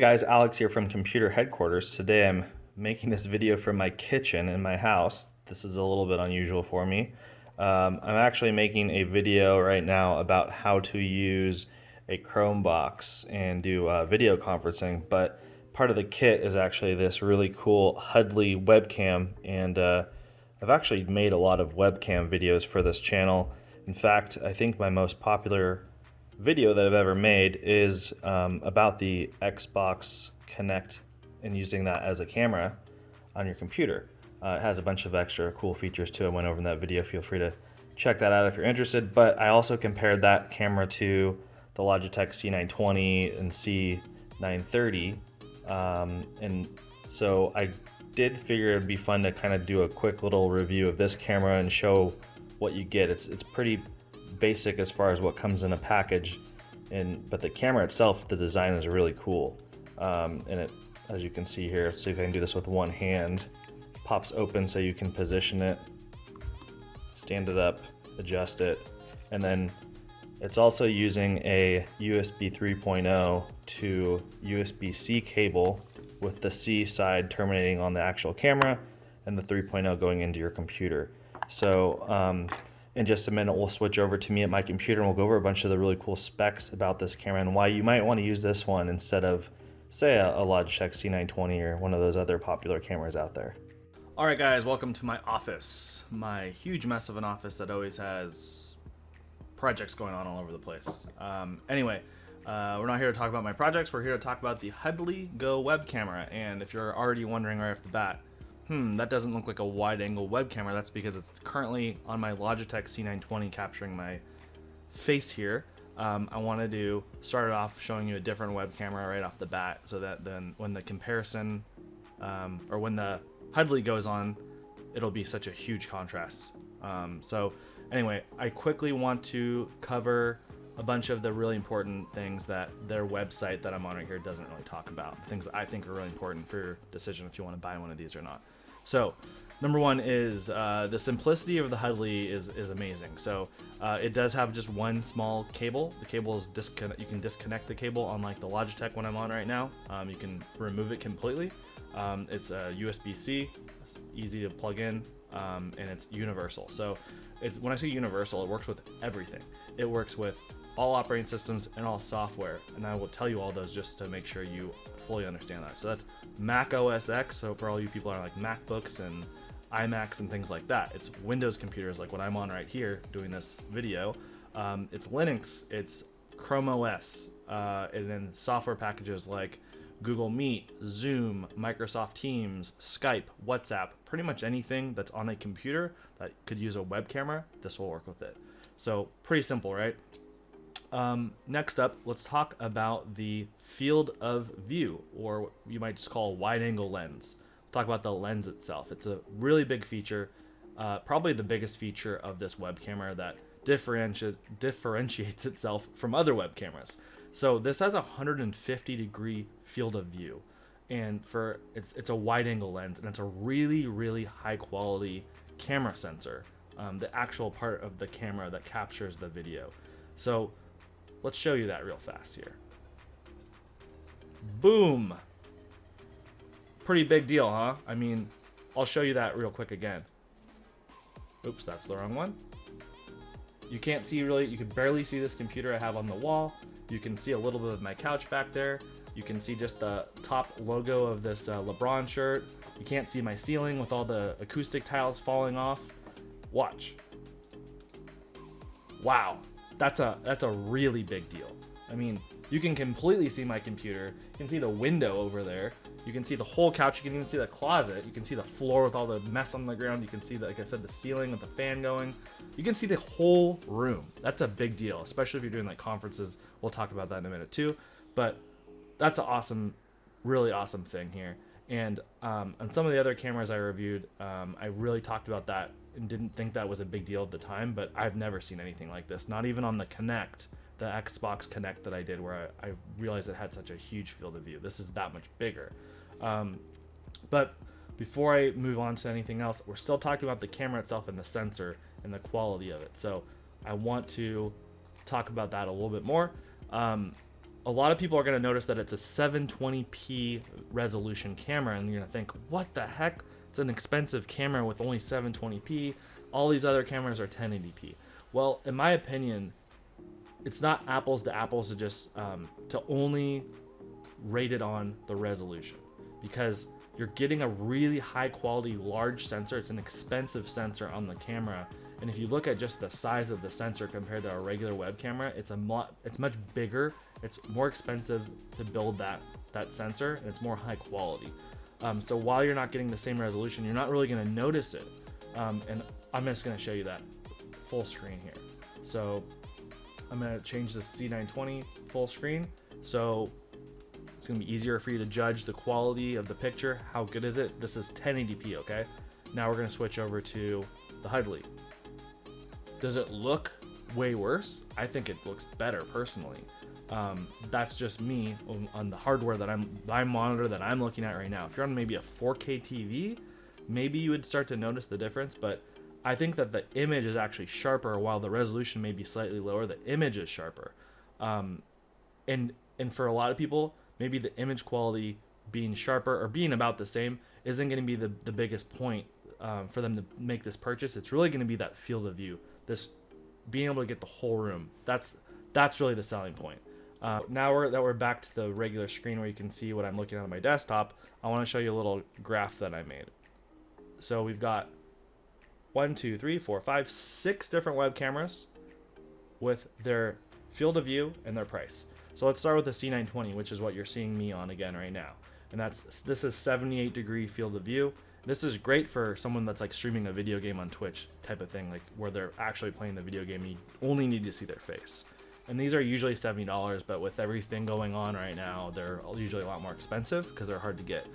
Hey guys, Alex here from Computer Headquarters. Today I'm making this video from my kitchen in my house. This is a little bit unusual for me. I'm actually making a video right now about how to use a Chromebox and do video conferencing, but part of the kit is actually this really cool Hudley webcam, and I've actually made a lot of webcam videos for this channel. In fact, I think my most popular video that I've ever made is about the Xbox Kinect and using that as a camera on your computer. It has a bunch of extra cool features too. I went over in that video. Feel free to check that out if you're interested. But I also compared that camera to the Logitech C920 and C930. And so I did figure it'd be fun to kind of do a quick little review of this camera and show what you get. It's pretty basic as far as what comes in a package, but the camera itself, the design is really cool. And it, as you can see here, see if I can do this with one hand, pops open so you can position it, stand it up, adjust it, and then it's also using a USB 3.0 to USB-C cable with the C side terminating on the actual camera and the 3.0 going into your computer. So in just a minute, we'll switch over to me at my computer and we'll go over a bunch of the really cool specs about this camera and why you might want to use this one instead of, say, a Logitech C920 or one of those other popular cameras out there. All right, guys, welcome to my office. My huge mess of an office that always has projects going on all over the place. Anyway, we're not here to talk about my projects. We're here to talk about the Hudley Go web camera. And if you're already wondering right off the bat, that doesn't look like a wide-angle web camera. That's because it's currently on my Logitech C920 capturing my face here. I wanted to start it off showing you a different web camera right off the bat so that then when the comparison or when the Hudley goes on, it'll be such a huge contrast. So anyway, I quickly want to cover a bunch of the really important things that their website that I'm on right here doesn't really talk about. Things that I think are really important for your decision if you want to buy one of these or not. So number one is the simplicity of the Hudley is amazing. So it does have just one small cable. The cable is you can disconnect the cable, unlike the Logitech one I'm on right now. You can remove it completely. It's a USB-C, it's easy to plug in, and it's universal. So when I say universal, it works with everything. It works with all operating systems and all software, and I will tell you all those just to make sure you fully understand that. So that's Mac OS X, so for all you people who are like MacBooks and iMacs and things like that. It's Windows computers like what I'm on right here doing this video. It's Linux, it's Chrome OS, and then software packages like Google Meet, Zoom, Microsoft Teams, Skype, WhatsApp, pretty much anything that's on a computer that could use a web camera, this will work with it. So pretty simple, right? Next up, let's talk about the field of view, or what you might just call a wide angle lens. We'll talk about the lens itself. It's a really big feature, probably the biggest feature of this web camera that differentiates itself from other web cameras. So this has a 150-degree field of view, and it's a wide angle lens, and it's a really, really high quality camera sensor, the actual part of the camera that captures the video. So let's show you that real fast here. Boom. Pretty big deal, huh? I mean, I'll show you that real quick again. Oops, that's the wrong one. You can't see really, you can barely see this computer I have on the wall. You can see a little bit of my couch back there. You can see just the top logo of this LeBron shirt. You can't see my ceiling with all the acoustic tiles falling off. Watch. Wow. That's a really big deal. I mean, you can completely see my computer. You can see the window over there. You can see the whole couch. You can even see the closet. You can see the floor with all the mess on the ground. You can see, like I said, the ceiling with the fan going. You can see the whole room. That's a big deal, especially if you're doing like conferences. We'll talk about that in a minute too. But that's an awesome, really awesome thing here. And on some of the other cameras I reviewed, I really talked about that and didn't think that was a big deal at the time, but I've never seen anything like this. Not even on the Kinect, the Xbox Kinect that I did, where I realized it had such a huge field of view. This is that much bigger. But before I move on to anything else, we're still talking about the camera itself and the sensor and the quality of it. So I want to talk about that a little bit more. a lot of people are going to notice that it's a 720p resolution camera, and you're going to think, what the heck? It's an expensive camera with only 720p. All these other cameras are 1080p. Well, in my opinion, it's not apples to apples to just to only rate it on the resolution, because you're getting a really high quality large sensor. It's an expensive sensor on the camera, and if you look at just the size of the sensor compared to a regular web camera, it's much bigger. It's more expensive to build that sensor, and it's more high quality. So while you're not getting the same resolution, you're not really going to notice it. And I'm just going to show you that full screen here. So I'm going to change the C920 full screen. So it's going to be easier for you to judge the quality of the picture. How good is it? This is 1080p, okay? Now we're going to switch over to the Hudley. Does it look way worse? I think it looks better personally. That's just me on the hardware that my monitor that I'm looking at right now. If you're on maybe a 4K TV, maybe you would start to notice the difference, but I think that the image is actually sharper. While the resolution may be slightly lower, the image is sharper. And for a lot of people, maybe the image quality being sharper or being about the same isn't going to be the biggest point for them to make this purchase. It's really going to be that field of view, this being able to get the whole room. That's really the selling point. Now that we're back to the regular screen where you can see what I'm looking at on my desktop, I want to show you a little graph that I made. So we've got 1, 2, 3, 4, 5, 6 different web cameras with their field of view and their price. So let's start with the C920, which is what you're seeing me on again right now. And this is 78 degree field of view. This is great for someone that's like streaming a video game on Twitch type of thing, like where they're actually playing the video game. You only need to see their face. And these are usually $70, but with everything going on right now, they're usually a lot more expensive because they're hard to get.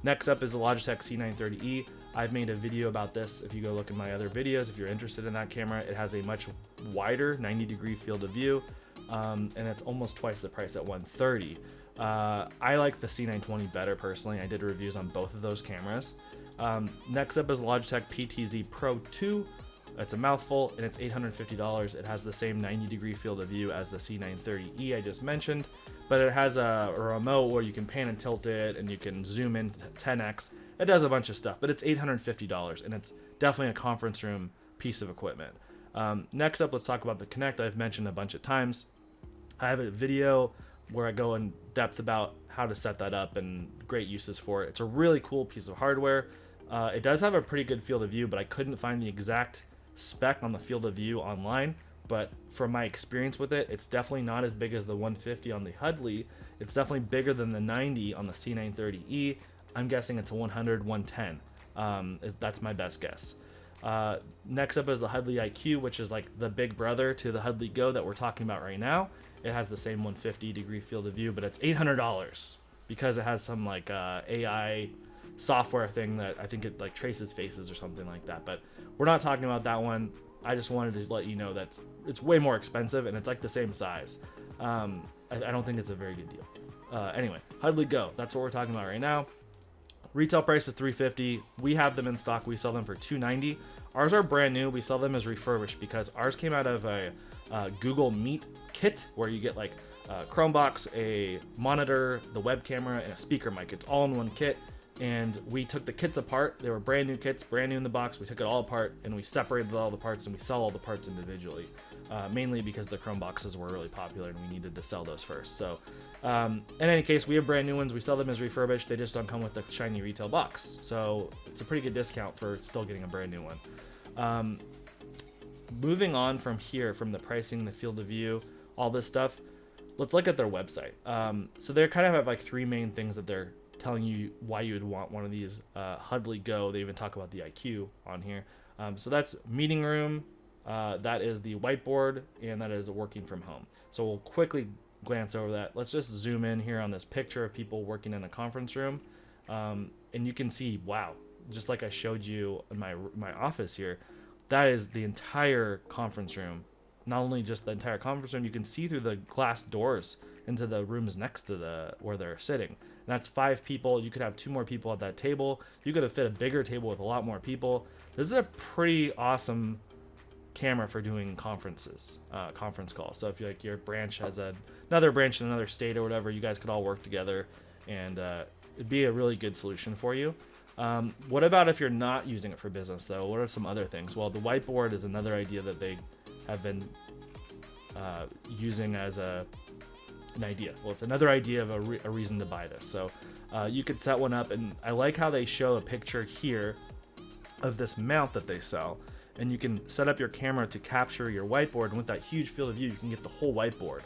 Next up is the Logitech C930E. I've made a video about this. If you go look at my other videos, if you're interested in that camera, it has a much wider 90 degree field of view, and it's almost twice the price at $130. I like the C920 better personally. I did reviews on both of those cameras. Next up is Logitech Ptz Pro 2. It's a mouthful, and it's $850. It has the same 90 degree field of view as the C930E I just mentioned, but it has a remote where you can pan and tilt it, and you can zoom in 10x. It does a bunch of stuff, but it's $850, and it's definitely a conference room piece of equipment. Next up, let's talk about the Kinect. I've mentioned a bunch of times. I have a video where I go in depth about how to set that up and great uses for it. It's a really cool piece of hardware. It does have a pretty good field of view, but I couldn't find the exact spec on the field of view online. But from my experience with it, it's definitely not as big as the 150 on the Hudley. It's definitely bigger than the 90 on the C930E. I'm guessing it's a 100, 110. That's my best guess. Next up is the Hudley Iq, which is like the big brother to the Hudley Go that we're talking about right now. It has the same 150 degree field of view, but it's $800 because it has some like AI software thing that I think it like traces faces or something like that. But we're not talking about that one. I just wanted to let you know that it's way more expensive, and it's like the same size. I don't think it's a very good deal. Anyway, Hudley Go, that's what we're talking about right now. Retail price is $350. We have them in stock. We sell them for $290. Ours are brand new. We sell them as refurbished because ours came out of a Google Meet kit where you get like a Chromebox, a monitor, the web camera, and a speaker mic. It's all in one kit. And we took the kits apart. They were brand new kits, brand new in the box. We took it all apart, and we separated all the parts, and we sell all the parts individually, mainly because the Chromeboxes were really popular, and we needed to sell those first. So in any case, we have brand new ones. We sell them as refurbished. They just don't come with the shiny retail box. So it's a pretty good discount for still getting a brand new one. Moving on from here, from the pricing, the field of view, all this stuff, let's look at their website. So they kind of have like three main things that they're telling you why you would want one of these. Hudley Go, they even talk about the IQ on here. So that's meeting room, that is the whiteboard, and that is working from home. So we'll quickly glance over that. Let's just zoom in here on this picture of people working in a conference room, and you can see, wow, just like I showed you in my office here, that is the entire conference room. Not only just the entire conference room, you can see through the glass doors into the rooms next to where they're sitting. And that's 5 people. You could have 2 more people at that table. You could have fit a bigger table with a lot more people. This is a pretty awesome camera for doing conference calls. So if your branch has another branch in another state or whatever, you guys could all work together, and it'd be a really good solution for you. What about if you're not using it for business, though? What are some other things? Well, the whiteboard is another idea that they have been using as an idea. Well, it's another idea of a reason to buy this. So you could set one up, and I like how they show a picture here of this mount that they sell, and you can set up your camera to capture your whiteboard, and with that huge field of view, you can get the whole whiteboard.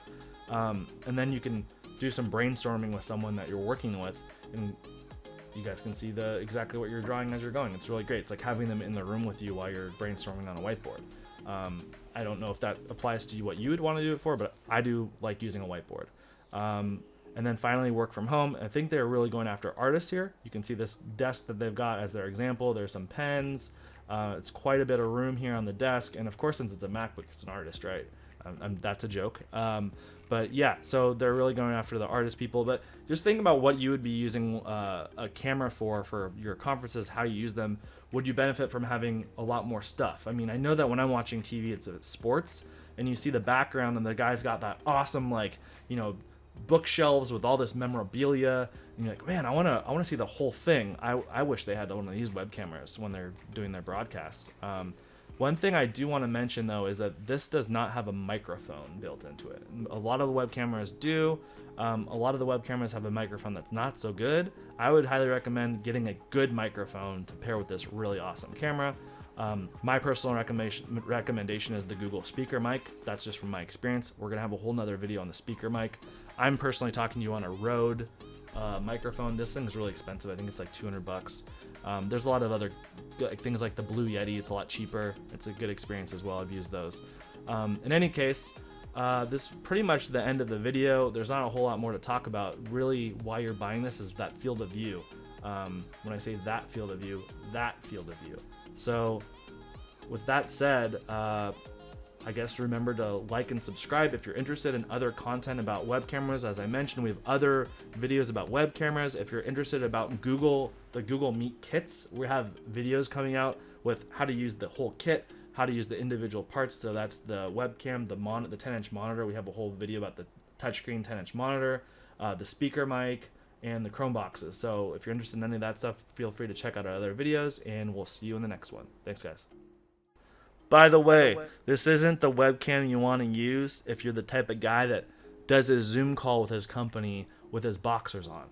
And then you can do some brainstorming with someone that you're working with, and you guys can see exactly what you're drawing as you're going. It's really great. It's like having them in the room with you while you're brainstorming on a whiteboard. I don't know if that applies to you, what you would want to do it for, but I do like using a whiteboard. And then finally, work from home. I think they're really going after artists here. You can see this desk that they've got as their example. There's some pens. It's quite a bit of room here on the desk. And of course, since it's a MacBook, it's an artist, right? That's a joke. But yeah, so they're really going after the artist people. But just think about what you would be using a camera for your conferences, how you use them. Would you benefit from having a lot more stuff? I mean, I know that when I'm watching TV, it's sports, and you see the background, and the guy's got that awesome, like, bookshelves with all this memorabilia, and you're like, man, I want to see the whole thing. I wish they had one of these web cameras when they're doing their broadcast. One thing I do want to mention, though, is that this does not have a microphone built into it. A lot of the web cameras do. A lot of the web cameras have a microphone that's not so good. I would highly recommend getting a good microphone to pair with this really awesome camera. My personal recommendation is the Google speaker mic. That's just from my experience. We're going to have a whole nother video on the speaker mic. I'm personally talking to you on a Rode microphone. This thing is really expensive. I think it's like $200. There's a lot of other things like the Blue Yeti. It's a lot cheaper. It's a good experience as well. I've used those. In any case, this is pretty much the end of the video. There's not a whole lot more to talk about. Really, why you're buying this is that field of view. When I say that field of view, that field of view. So with that said, I guess remember to like and subscribe if you're interested in other content about web cameras. As I mentioned, we have other videos about web cameras. If you're interested about the Google Meet kits, we have videos coming out with how to use the whole kit, how to use the individual parts. So that's the webcam, the 10-inch monitor. We have a whole video about the touchscreen 10-inch monitor, the speaker mic, and the Chrome boxes. So if you're interested in any of that stuff, feel free to check out our other videos, and we'll see you in the next one. Thanks, guys. By the way, this isn't the webcam you want to use if you're the type of guy that does his Zoom call with his company with his boxers on.